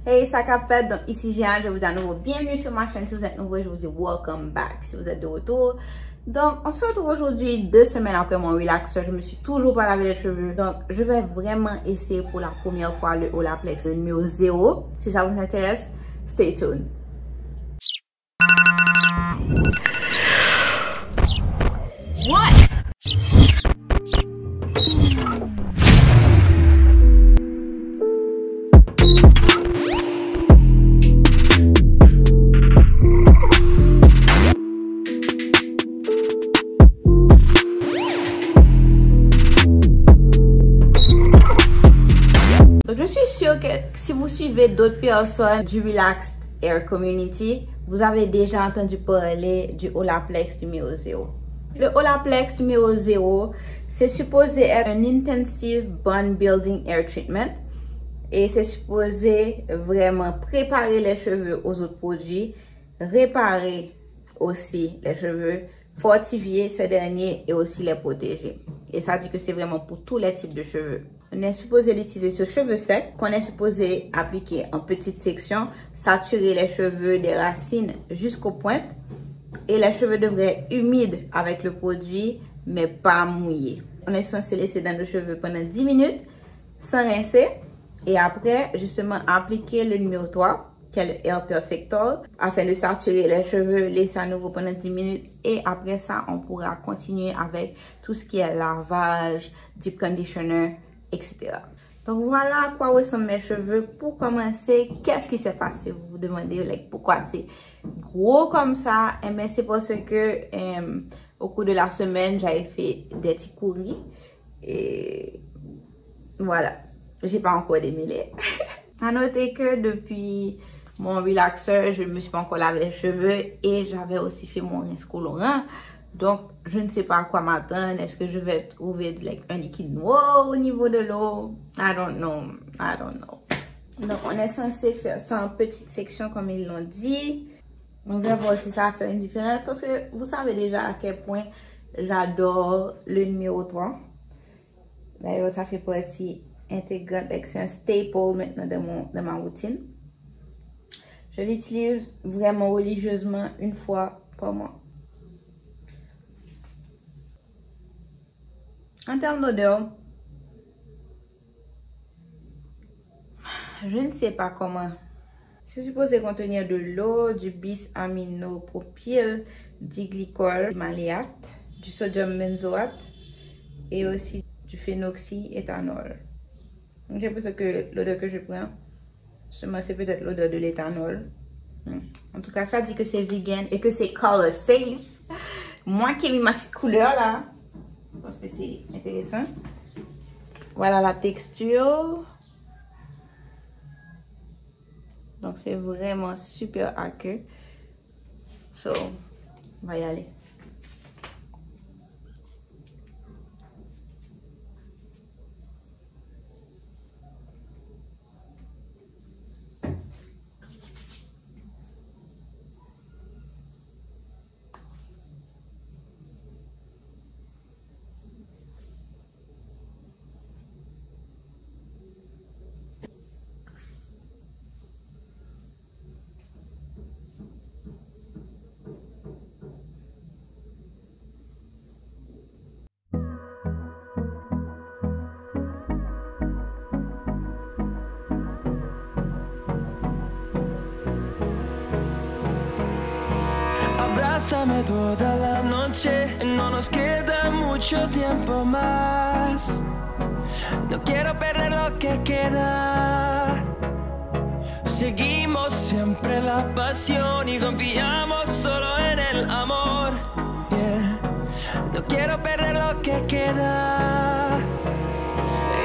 Hey, ça qu'a fait? Donc ici Jeanne, je vous dis à nouveau bienvenue sur ma chaîne. Si vous êtes nouveau, je vous dis welcome back si vous êtes de retour. Donc on se retrouve aujourd'hui 2 semaines après mon relax. Je me suis toujours pas lavé les cheveux. Donc je vais vraiment essayer pour la première fois le Olaplex numéro 0. Si ça vous intéresse, stay tuned. What? Donc je suis sûre que si vous suivez d'autres personnes du Relaxed Hair Community, vous avez déjà entendu parler du Olaplex numéro 0. Le Olaplex numéro 0, c'est supposé être un Intensive Bond Building Hair Treatment. Et c'est supposé vraiment préparer les cheveux aux autres produits, réparer aussi les cheveux, fortifier ces derniers et aussi les protéger. Et ça dit que c'est vraiment pour tous les types de cheveux. On est supposé l'utiliser sur cheveux secs, qu'on est supposé appliquer en petites sections, saturer les cheveux des racines jusqu'aux pointes. Et les cheveux devraient être humides avec le produit, mais pas mouillés. On est censé laisser dans nos cheveux pendant 10 minutes, sans rincer. Et après, justement, appliquer le numéro 3, qui est le Hair Perfector, afin de saturer les cheveux, laisser à nouveau pendant 10 minutes. Et après ça, on pourra continuer avec tout ce qui est lavage, deep conditioner, etc. Donc voilà à quoi ressemblent mes cheveux. Pour commencer, qu'est-ce qui s'est passé? Vous vous demandez pourquoi c'est gros comme ça. Eh bien, c'est parce que au cours de la semaine, j'avais fait des petits courris. Et voilà. J'ai pas encore démêlé. À noter que depuis mon relaxeur, je me suis pas encore lavé les cheveux et j'avais aussi fait mon rince colorant. Donc, je ne sais pas à quoi m'attendre. Est-ce que je vais trouver un liquide noir au niveau de l'eau? I don't know. I don't know. Donc, on est censé faire ça en petites sections comme ils l'ont dit. On va voir si ça va faire une différence parce que vous savez déjà à quel point j'adore le numéro 3. D'ailleurs, ça fait partie intégrante, c'est un staple maintenant de ma routine. Je l'utilise vraiment religieusement une fois par mois. En termes d'odeur, je ne sais pas comment. C'est supposé contenir de l'eau, du bis-aminopropyl, du glycol, du maléate, du sodium benzoate et aussi du phénoxyéthanol. J'ai l'impression que l'odeur que je prends, c'est peut-être l'odeur de l'éthanol. En tout cas, ça dit que c'est vegan et que c'est color safe. Moi qui ai mis ma petite couleur là, je pense que c'est intéressant. Voilà la texture. Donc c'est vraiment super aqueux. So, on va y aller. Abrázame toda la noche, no nos queda mucho tiempo más. No quiero perder lo que queda. Seguimos siempre la pasión y confiamos solo en el amor. Yeah. No quiero perder lo que queda.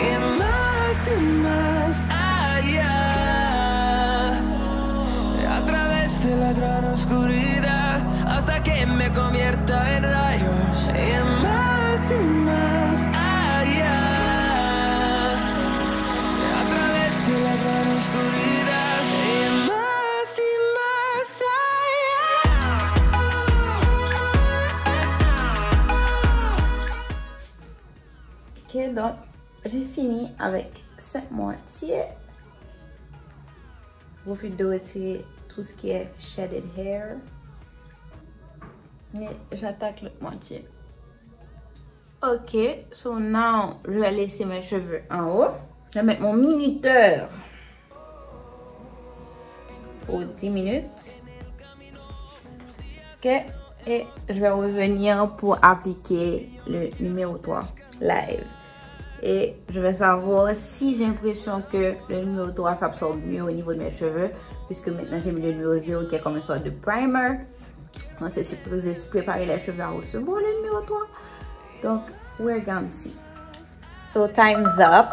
Y más allá. A través de la gran oscuridad, hasta que me convierta en rayos. Y más allá. A través de la gran oscuridad. Y más allá. Ok, donc j'ai fini avec 5 moitiés. profite de retirer tout ce qui est shedded hair. Et j'attaque l'autre moitié. Ok, so now, je vais laisser mes cheveux en haut. Je vais mettre mon minuteur pour 10 minutes. Ok, et je vais revenir pour appliquer le numéro 3 live. Et je vais savoir si j'ai l'impression que le numéro 3 s'absorbe mieux au niveau de mes cheveux. Puisque maintenant j'ai mis le numéro 0 qui est comme une sorte de primer. On s'est supposé préparer les cheveux à recevoir le numéro 3. Donc, we're gonna see. So, time's up.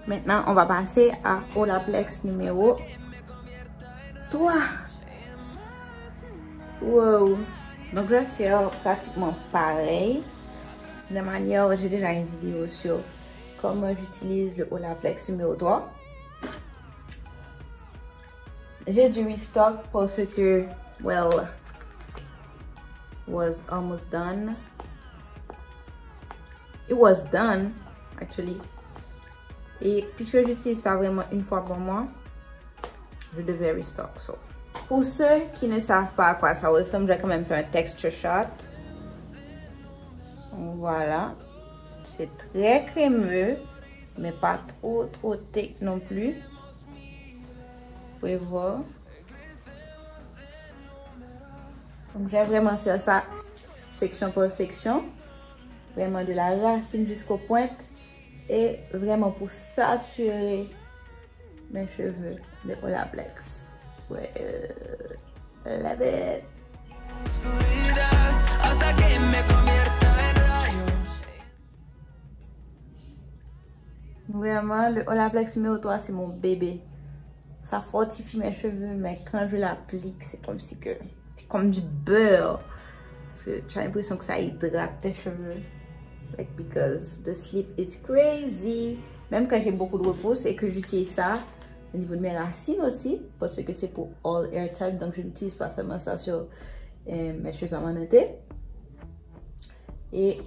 Maintenant, on va passer à Olaplex numéro 3. Wow. Donc, je vais faire pratiquement pareil. De manière, j'ai déjà une vidéo sur comment j'utilise le Olaplex numéro 3. J'ai du restock parce que, well, was almost done. It was done, actually. Et puisque j'utilise ça vraiment une fois par mois, je devais restock. So. Pour ceux qui ne savent pas à quoi ça ressemble, j'ai quand même fait un texture shot. Voilà. C'est très crémeux, mais pas trop thick non plus. Vous pouvez voir. Donc, je vais vraiment faire ça section par section. Vraiment de la racine jusqu'aux pointes. Et vraiment pour saturer mes cheveux de Olaplex. Ouais, love it. Vraiment, le Olaplex numéro 3, c'est mon bébé. Ça fortifie mes cheveux, mais quand je l'applique, c'est comme si que... C'est comme du beurre. Tu as l'impression que ça hydrate tes cheveux. Like, because the sleep is crazy. Même quand j'ai beaucoup de repos et que j'utilise ça au niveau de mes racines aussi. Parce que c'est pour all hair type. Donc, je n'utilise pas seulement ça sur mes cheveux permanentés. Et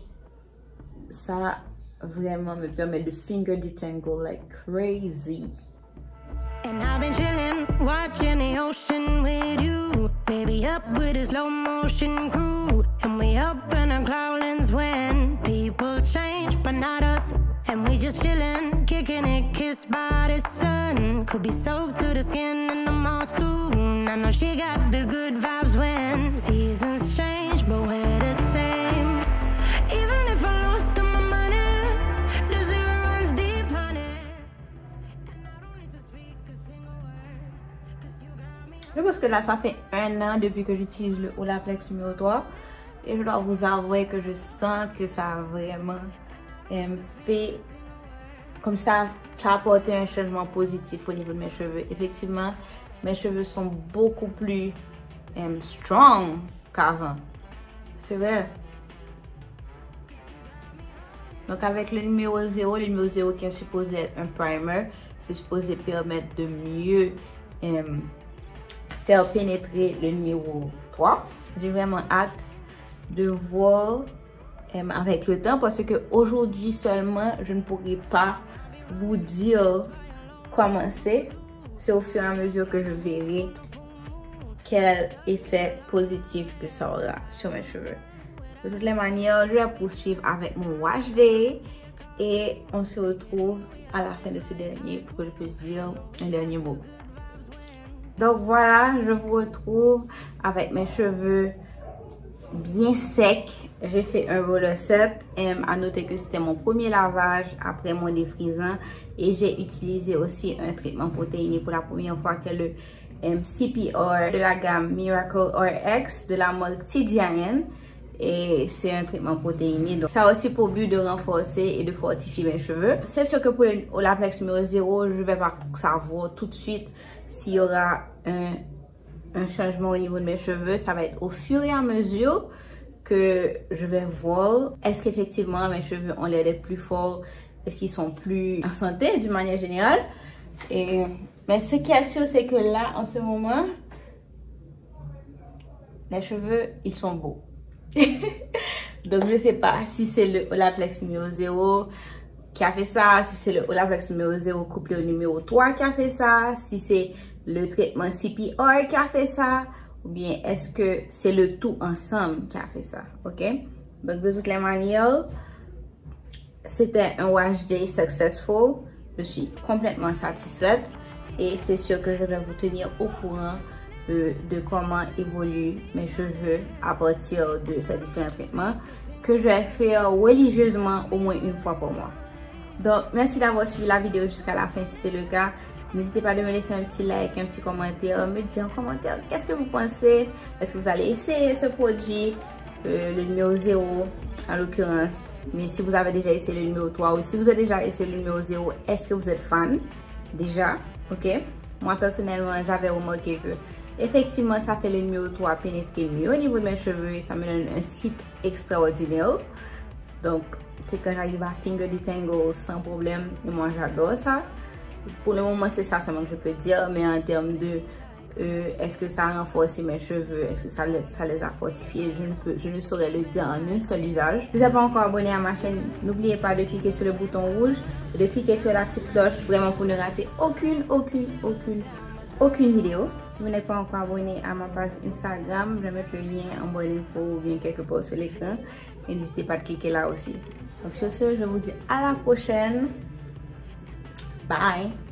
ça vraiment me permet de finger detangle like crazy. And I've been chillin', watching the ocean with you. Baby up with a slow motion crew. And we up in our clouds when people change, but not us. And we just chillin', kicking it, kissed by the sun. Could be soaked to the skin in the mall soon. I know she got the good vibes when seasons change, but we're the same. Even if I lost all my money, the zero runs deep, honey. And I don't need to speak a single word, 'cause you got me. Je pense que là, ça fait 1 an depuis que j'utilise le Olaplex numéro 3. Et je dois vous avouer que je sens que ça a vraiment fait comme ça a apporté un changement positif au niveau de mes cheveux. Effectivement, mes cheveux sont beaucoup plus strong qu'avant. C'est vrai. Donc avec le numéro 0 qui est supposé être un primer, c'est supposé permettre de mieux faire pénétrer le numéro 3. J'ai vraiment hâte de voir avec le temps parce que aujourd'hui seulement je ne pourrai pas vous dire comment c'est au fur et à mesure que je verrai quel effet positif que ça aura sur mes cheveux. De toutes les manières, je vais poursuivre avec mon wash day et on se retrouve à la fin de ce dernier pour que je puisse dire un dernier mot. Donc voilà, je vous retrouve avec mes cheveux bien secs. J'ai fait un roller set. À noter que c'était mon premier lavage après mon défrisant. Et j'ai utilisé aussi un traitement protéiné pour la première fois qui est le CPR de la gamme Miracle RX de la marque TGIN. Et c'est un traitement protéiné. Donc ça a aussi pour but de renforcer et de fortifier mes cheveux. C'est sûr que pour le Olaplex numéro 0, je ne vais pas savoir tout de suite s'il y aura un changement au niveau de mes cheveux. Ça va être au fur et à mesure que je vais voir est-ce qu'effectivement mes cheveux ont l'air d'être plus forts, est-ce qu'ils sont plus en santé d'une manière générale. Mais ce qui est sûr, c'est que là, en ce moment, les cheveux, ils sont beaux. Donc je sais pas si c'est le Olaplex numéro 0 qui a fait ça, si c'est le Olaplex numéro 0 couplé au numéro 3 qui a fait ça, si c'est le traitement CPR qui a fait ça, ou bien est-ce que c'est le tout ensemble qui a fait ça, ok? Donc de toutes les manières, c'était un wash day successful. Je suis complètement satisfaite et c'est sûr que je vais vous tenir au courant de comment évoluent mes cheveux à partir de ces différents traitements que je vais faire religieusement au moins une fois par mois. Donc merci d'avoir suivi la vidéo jusqu'à la fin si c'est le cas. N'hésitez pas à me laisser un petit like, un petit commentaire, me dire en commentaire qu'est-ce que vous pensez. Est-ce que vous allez essayer ce produit, le numéro 0 en l'occurrence. Mais si vous avez déjà essayé le numéro 3 ou si vous avez déjà essayé le numéro 0, est-ce que vous êtes fan déjà? Ok. Moi personnellement, j'avais remarqué que effectivement, ça fait le numéro 3 pénétrer mieux au niveau de mes cheveux et ça me donne un slip extraordinaire. Donc, c'est quand j'arrive à finger detangle sans problème et moi j'adore ça. Pour le moment, c'est ça seulement que je peux dire, mais en termes de est-ce que ça a renforcé mes cheveux, est-ce que ça les a fortifiés, je ne saurais le dire en un seul usage. Si vous n'êtes pas encore abonné à ma chaîne, n'oubliez pas de cliquer sur le bouton rouge et de cliquer sur la petite cloche vraiment pour ne rater aucune vidéo. Si vous n'êtes pas encore abonné à ma page Instagram, je vais mettre le lien en barre d'infos ou bien quelque part sur l'écran. Et n'hésitez pas à cliquer là aussi. Donc sur ce, je vous dis à la prochaine. Bye!